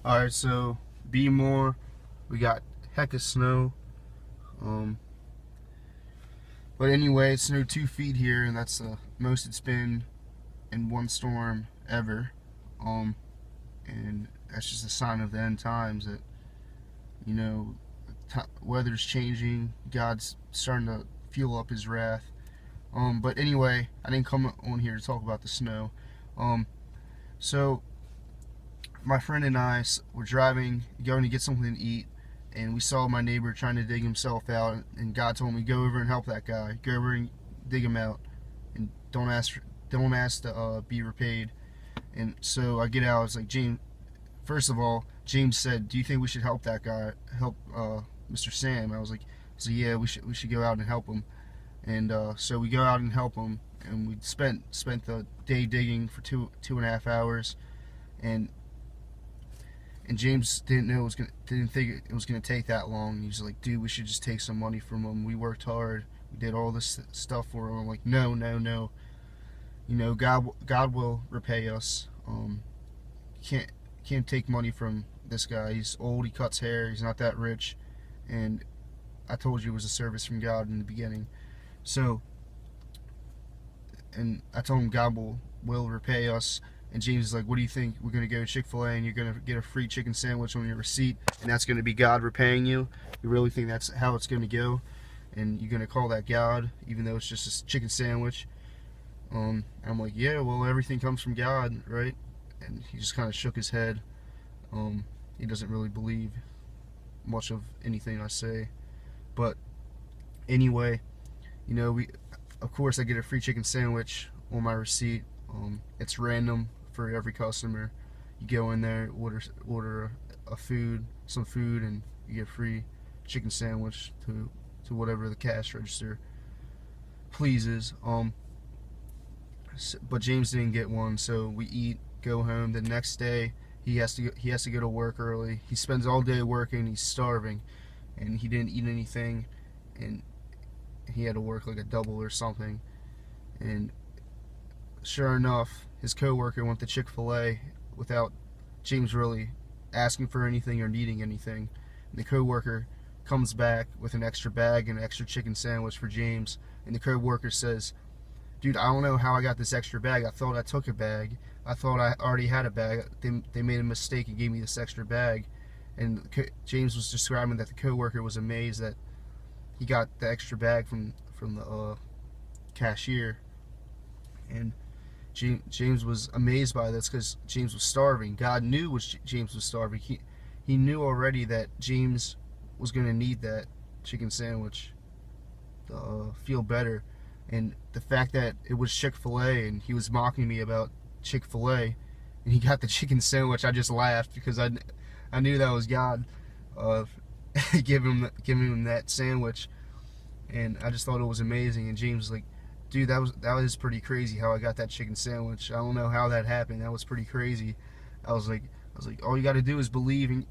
Alright, so More, we got heck of snow. But anyway, it snowed 2 feet here, and that's the most it's been in one storm ever. And that's just a sign of the end times that, you know, weather's changing. God's starting to fuel up his wrath. But anyway, I didn't come on here to talk about the snow. So my friend and I were driving, going to get something to eat, and we saw my neighbor trying to dig himself out, and God told me, go over and help that guy. Go over and dig him out, and don't ask to be repaid. And so I get out. I was like, James. First of all, James said, "Do you think we should help that guy? Help Mr. Sam?" I was like, "Yeah, we should go out and help him." And so we go out and help him, and we spent the day digging for two and a half hours, and James didn't think it was gonna take that long. He was like, "Dude, we should just take some money from him. We worked hard. We did all this stuff for him." I'm like, "No, no, no. You know, God will repay us. Can't take money from this guy. He's old. He cuts hair. He's not that rich, and I told you it was a service from God in the beginning." So, and I told him God will repay us. And James is like, "What do you think? We're going to go to Chick-fil-A and you're going to get a free chicken sandwich on your receipt, and that's going to be God repaying you? You really think that's how it's going to go? And you're going to call that God, even though it's just a chicken sandwich?" And I'm like, "Yeah, well, everything comes from God, right?" And he just kind of shook his head. He doesn't really believe much of anything I say. But anyway, you know, of course I get a free chicken sandwich on my receipt. It's random for every customer. You go in there, order some food, and you get a free chicken sandwich to whatever the cash register pleases. But James didn't get one, so we eat, go home. The next day he has to go to work early. He spends all day working. He's starving, and he didn't eat anything, and he had to work like a double or something. And sure enough, his coworker went to Chick-fil-A without James really asking for anything or needing anything. And the coworker comes back with an extra bag and an extra chicken sandwich for James, and the coworker says, "Dude, I don't know how I got this extra bag. I thought I took a bag. I thought I already had a bag. They made a mistake and gave me this extra bag." And James was describing that the coworker was amazed that he got the extra bag from the cashier. And James was amazed by this because James was starving. God knew James was starving. He knew already that James was going to need that chicken sandwich to feel better. And the fact that it was Chick-fil-A and he was mocking me about Chick-fil-A and he got the chicken sandwich, I just laughed because I knew that was God giving him that sandwich. And I just thought it was amazing. And James was like, "Dude, that was pretty crazy how I got that chicken sandwich. I don't know how that happened. That was pretty crazy." I was like, all you got to do is believe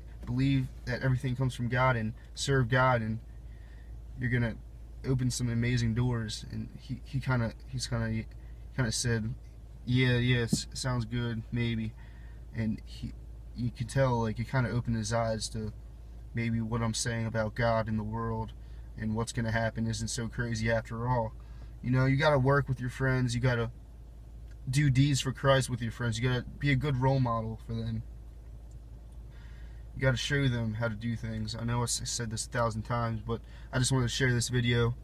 that everything comes from God and serve God, and you're gonna open some amazing doors. And he kind of said, yeah, sounds good, maybe. And you could tell, like, he kind of opened his eyes to maybe what I'm saying about God and the world and what's gonna happen isn't so crazy after all. You know, you gotta work with your friends. You gotta do deeds for Christ with your friends. You gotta be a good role model for them. You gotta show them how to do things. I know I said this 1,000 times, but I just wanted to share this video,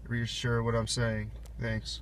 reassure what I'm saying. Thanks.